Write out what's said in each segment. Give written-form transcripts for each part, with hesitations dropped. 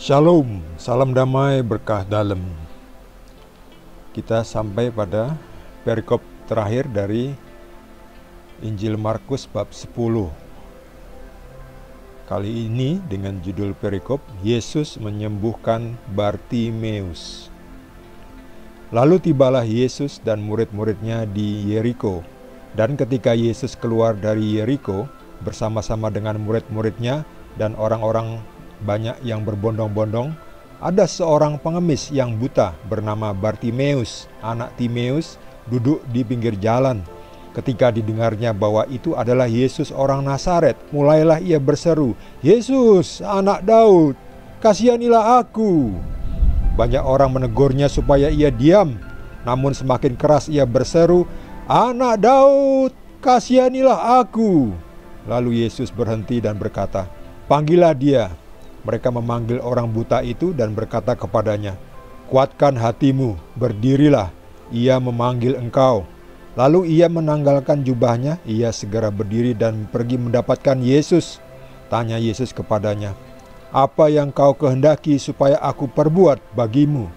Shalom, salam damai berkah dalam. Kita sampai pada perikop terakhir dari Injil Markus bab 10. Kali ini dengan judul perikop, Yesus menyembuhkan Bartimeus. Lalu tibalah Yesus dan murid-muridnya di Yeriko. Dan ketika Yesus keluar dari Yeriko bersama-sama dengan murid-muridnya dan orang-orang banyak yang berbondong-bondong, ada seorang pengemis yang buta bernama Bartimeus, anak Timeus, duduk di pinggir jalan. Ketika didengarnya bahwa itu adalah Yesus orang Nazaret, mulailah ia berseru, "Yesus, anak Daud, kasihanilah aku." Banyak orang menegurnya supaya ia diam, namun semakin keras ia berseru, "Anak Daud, kasihanilah aku." Lalu Yesus berhenti dan berkata, "Panggillah dia." Mereka memanggil orang buta itu dan berkata kepadanya, "Kuatkan hatimu, berdirilah, ia memanggil engkau." Lalu ia menanggalkan jubahnya, ia segera berdiri dan pergi mendapatkan Yesus. Tanya Yesus kepadanya, "Apa yang kau kehendaki supaya aku perbuat bagimu?"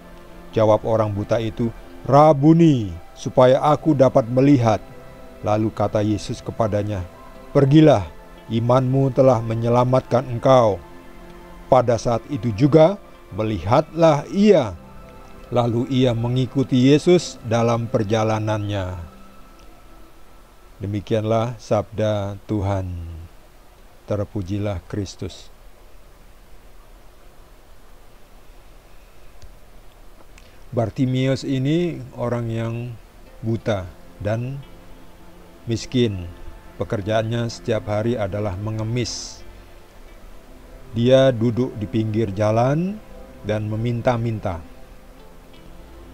Jawab orang buta itu, "Rabuni, supaya aku dapat melihat." Lalu kata Yesus kepadanya, "Pergilah, imanmu telah menyelamatkan engkau." Pada saat itu juga melihatlah ia. Lalu ia mengikuti Yesus dalam perjalanannya. Demikianlah sabda Tuhan. Terpujilah Kristus. Bartimeus ini orang yang buta dan miskin. Pekerjaannya setiap hari adalah mengemis. Dia duduk di pinggir jalan dan meminta-minta.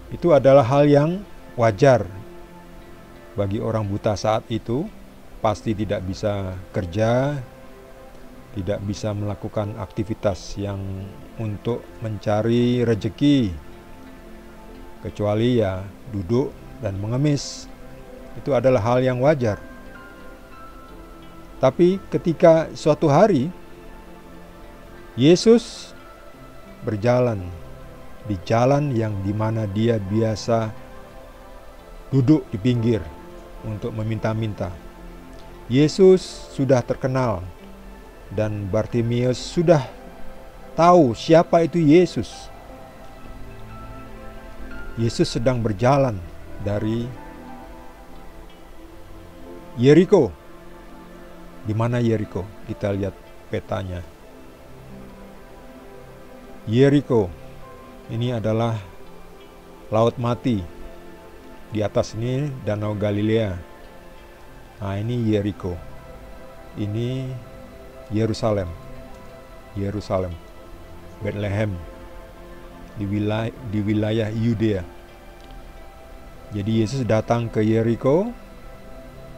Itu adalah hal yang wajar bagi orang buta saat itu. Pasti tidak bisa kerja, tidak bisa melakukan aktivitas yang untuk mencari rezeki, kecuali ya duduk dan mengemis. Itu adalah hal yang wajar. Tapi ketika suatu hari Yesus berjalan di jalan yang dimana dia biasa duduk di pinggir untuk meminta-minta. Yesus sudah terkenal dan Bartimeus sudah tahu siapa itu Yesus. Yesus sedang berjalan dari Yeriko. Di mana Yeriko? Kita lihat petanya. Yeriko ini adalah laut mati. Di atas ini Danau Galilea. Nah, ini Yeriko. Ini Yerusalem. Bethlehem di wilayah Yudea. Jadi Yesus datang ke Yeriko.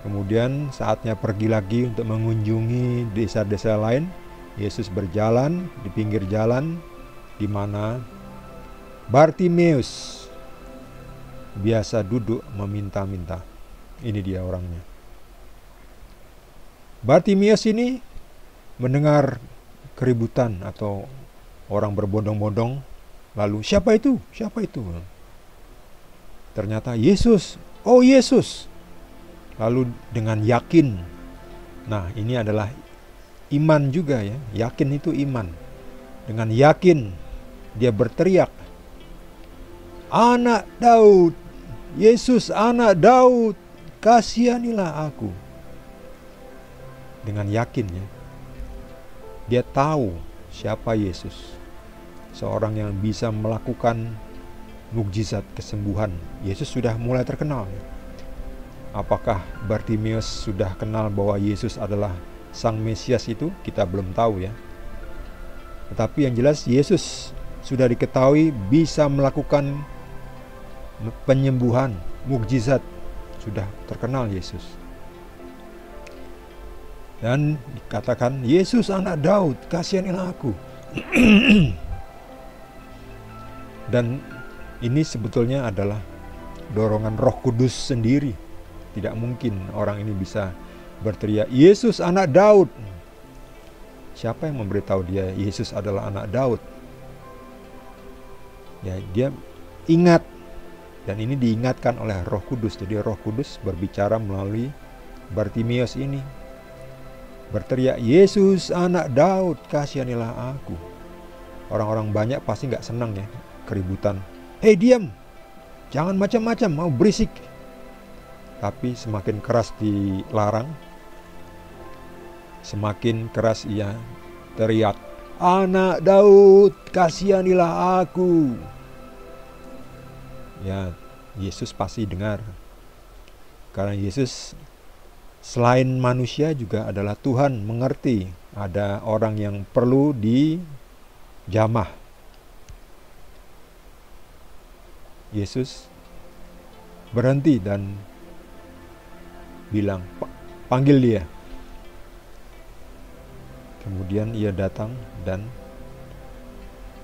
Kemudian saatnya pergi lagi untuk mengunjungi desa-desa lain. Yesus berjalan di pinggir jalan di mana Bartimeus biasa duduk meminta-minta. Ini dia orangnya. Bartimeus ini mendengar keributan atau orang berbondong-bondong. Lalu siapa itu? Siapa itu? Ternyata Yesus. Oh, Yesus. Lalu dengan yakin. Nah, ini adalah iman juga ya. Yakin itu iman. Dengan yakin dia berteriak, "Anak Daud, Yesus anak Daud, kasihanilah aku." Dengan yakin ya. Dia tahu siapa Yesus. Seorang yang bisa melakukan mukjizat kesembuhan. Yesus sudah mulai terkenal ya. Apakah Bartimeus sudah kenal bahwa Yesus adalah Sang Mesias itu? Kita belum tahu ya. Tetapi yang jelas Yesus sudah diketahui bisa melakukan penyembuhan, mukjizat. Sudah terkenal Yesus. Dan dikatakan, "Yesus anak Daud, kasihanilah aku." Dan ini sebetulnya adalah dorongan Roh Kudus sendiri. Tidak mungkin orang ini bisa berteriak, "Yesus anak Daud." Siapa yang memberitahu dia Yesus adalah anak Daud? Ya, dia ingat, dan ini diingatkan oleh Roh Kudus. Jadi Roh Kudus berbicara melalui Bartimeus ini, berteriak, "Yesus anak Daud, kasihanilah aku." Orang-orang banyak pasti nggak senang ya, keributan. "Hei, diam, jangan macam-macam, mau berisik." Tapi semakin keras dilarang, semakin keras ia teriak, "Anak Daud, kasihanilah aku." Ya, Yesus pasti dengar. Karena Yesus selain manusia juga adalah Tuhan, mengerti ada orang yang perlu dijamah. Yesus berhenti dan bilang, "Panggil dia." Kemudian ia datang dan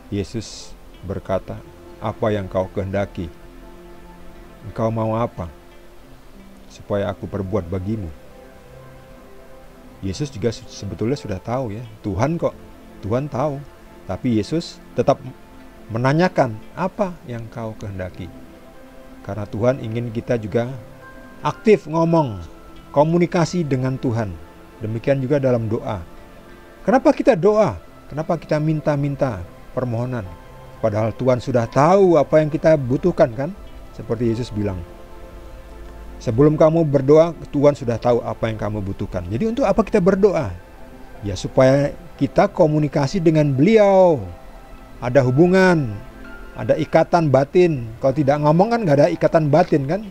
Yesus berkata, "Apa yang kau kehendaki? Engkau mau apa supaya aku perbuat bagimu?" Yesus juga sebetulnya sudah tahu ya, Tuhan kok, Tuhan tahu. Tapi Yesus tetap menanyakan, "Apa yang kau kehendaki?" Karena Tuhan ingin kita juga aktif ngomong, komunikasi dengan Tuhan. Demikian juga dalam doa. Kenapa kita doa? Kenapa kita minta-minta permohonan? Padahal Tuhan sudah tahu apa yang kita butuhkan kan? Seperti Yesus bilang, sebelum kamu berdoa, Tuhan sudah tahu apa yang kamu butuhkan. Jadi untuk apa kita berdoa? Ya supaya kita komunikasi dengan Beliau. Ada hubungan, ada ikatan batin. Kalau tidak ngomong kan gak ada ikatan batin kan?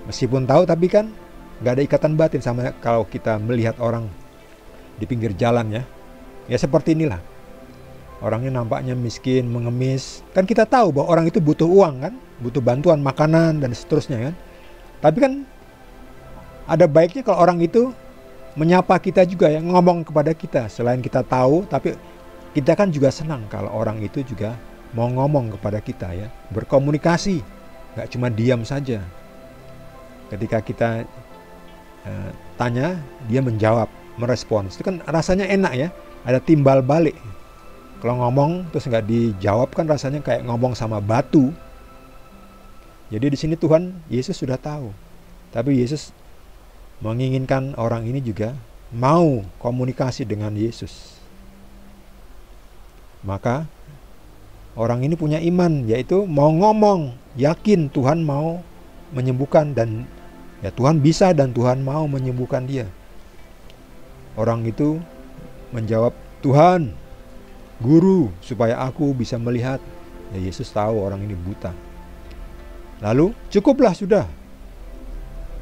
Meskipun tahu tapi kan gak ada ikatan batin. Sama kalau kita melihat orang di pinggir jalan ya. Ya seperti inilah. Orangnya nampaknya miskin, mengemis. Kan kita tahu bahwa orang itu butuh uang kan? Butuh bantuan, makanan, dan seterusnya kan? Tapi kan ada baiknya kalau orang itu menyapa kita juga ya, ngomong kepada kita. Selain kita tahu, tapi kita kan juga senang kalau orang itu juga mau ngomong kepada kita ya. Berkomunikasi, gak cuma diam saja. Ketika kita tanya, dia menjawab, merespons. Itu kan rasanya enak ya, ada timbal balik. Kalau ngomong terus nggak dijawab kan rasanya kayak ngomong sama batu. Jadi di sini Tuhan Yesus sudah tahu. Tapi Yesus menginginkan orang ini juga mau komunikasi dengan Yesus. Maka orang ini punya iman, yaitu mau ngomong, yakin Tuhan mau menyembuhkan, dan ya Tuhan bisa dan Tuhan mau menyembuhkan dia. Orang itu menjawab, "Tuhan, Guru, supaya aku bisa melihat." Ya Yesus tahu orang ini buta. Lalu cukuplah sudah.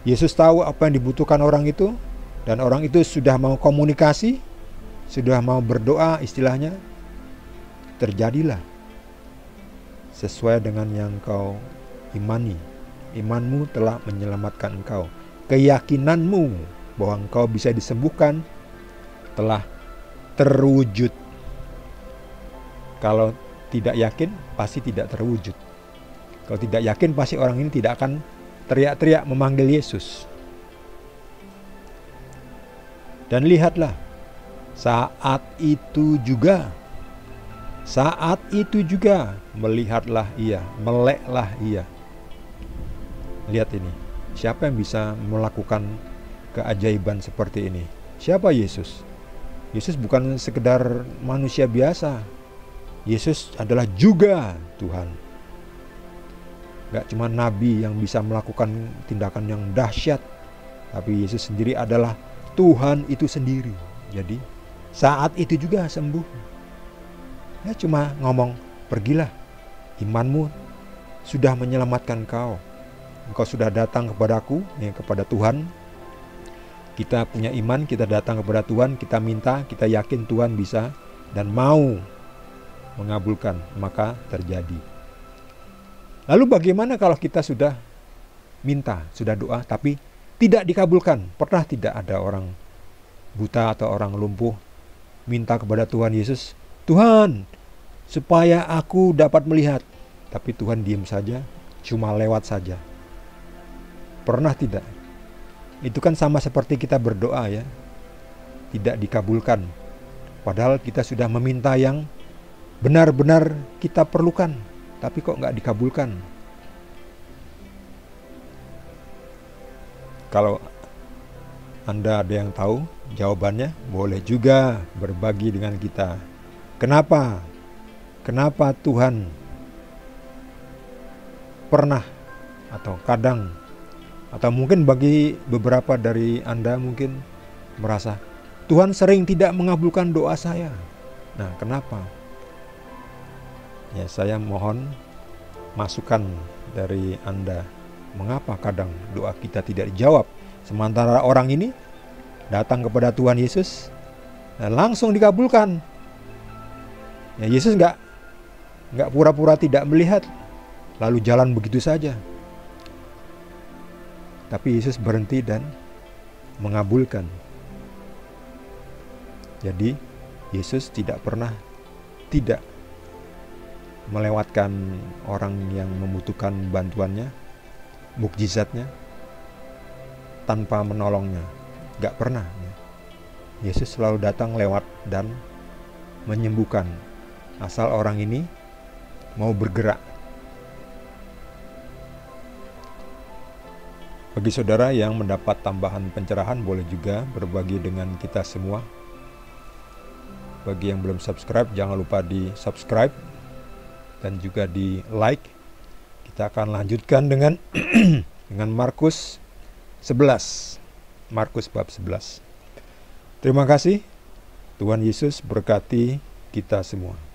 Yesus tahu apa yang dibutuhkan orang itu, dan orang itu sudah mau komunikasi, sudah mau berdoa istilahnya. Terjadilah sesuai dengan yang kau imani. Imanmu telah menyelamatkan engkau. Keyakinanmu bahwa engkau bisa disembuhkan telah terwujud. Kalau tidak yakin, pasti tidak terwujud. Kalau tidak yakin, pasti orang ini tidak akan teriak-teriak memanggil Yesus. Dan lihatlah, saat itu juga melihatlah ia, meleklah ia. Lihat ini, siapa yang bisa melakukan keajaiban seperti ini? Siapa Yesus? Yesus bukan sekedar manusia biasa. Yesus adalah juga Tuhan. Gak cuma nabi yang bisa melakukan tindakan yang dahsyat, tapi Yesus sendiri adalah Tuhan itu sendiri. Jadi saat itu juga sembuh. Ya cuma ngomong, "Pergilah, imanmu sudah menyelamatkan kau. Engkau sudah datang kepadaku," ya, kepada Tuhan. Kita punya iman, kita datang kepada Tuhan, kita minta, kita yakin Tuhan bisa dan mau mengabulkan, maka terjadi. Lalu bagaimana kalau kita sudah minta, sudah doa, tapi tidak dikabulkan? Pernah tidak ada orang buta atau orang lumpuh minta kepada Tuhan Yesus, "Tuhan, supaya aku dapat melihat." Tapi Tuhan diam saja, cuma lewat saja. Pernah tidak? Itu kan sama seperti kita berdoa ya, tidak dikabulkan. Padahal kita sudah meminta yang benar-benar kita perlukan. tapi kok nggak dikabulkan? Kalau Anda ada yang tahu jawabannya, boleh juga berbagi dengan kita. Kenapa? Kenapa Tuhan pernah atau kadang, atau mungkin bagi beberapa dari Anda mungkin merasa Tuhan sering tidak mengabulkan doa saya. Nah, kenapa? Ya, saya mohon masukan dari Anda. Mengapa kadang doa kita tidak dijawab, sementara orang ini datang kepada Tuhan Yesus dan langsung dikabulkan? Ya, Yesus nggak pura-pura tidak melihat lalu jalan begitu saja, tapi Yesus berhenti dan mengabulkan. Jadi Yesus tidak pernah tidak melewatkan orang yang membutuhkan bantuannya, mukjizatnya, tanpa menolongnya. Gak pernah. Yesus selalu datang lewat dan menyembuhkan, asal orang ini mau bergerak. Bagi saudara yang mendapat tambahan pencerahan, boleh juga berbagi dengan kita semua. Bagi yang belum subscribe, jangan lupa di subscribe dan juga di like. Kita akan lanjutkan dengan dengan Markus 11. Markus bab 11. Terima kasih. Tuhan Yesus berkati kita semua.